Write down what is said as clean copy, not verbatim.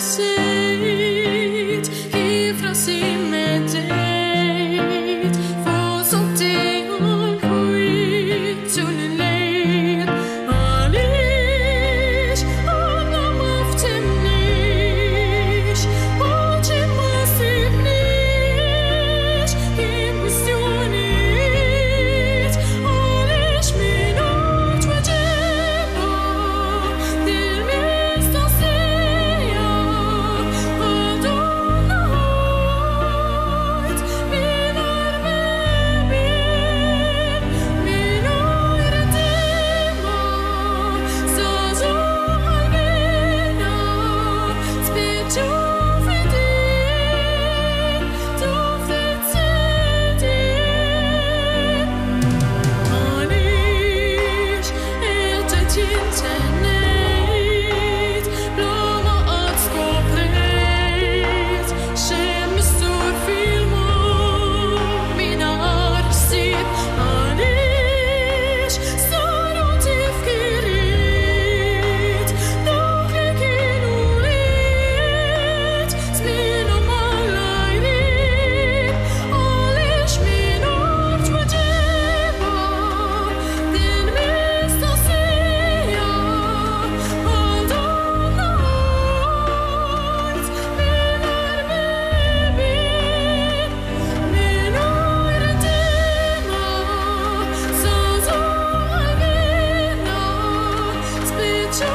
sitt ifra sin med deg, for så det har skjøtt til leid. Alish, anam aftenish, ochim asivnish, im questionit, alish minut vajeba, del mesta seja, adonait, minar mebin, minoi redema, zazo halgena, spitju fidin, doftet sidin. Alish, etet internet, blomma at skåplet, kjempestor film om mina arvsip. Alish, saro tifkirit, doklik inurit, smino malairit. Alish, minort vajeba, din mesta seja, adonait, minar mebin, minoi redema, zazo halgena, spitju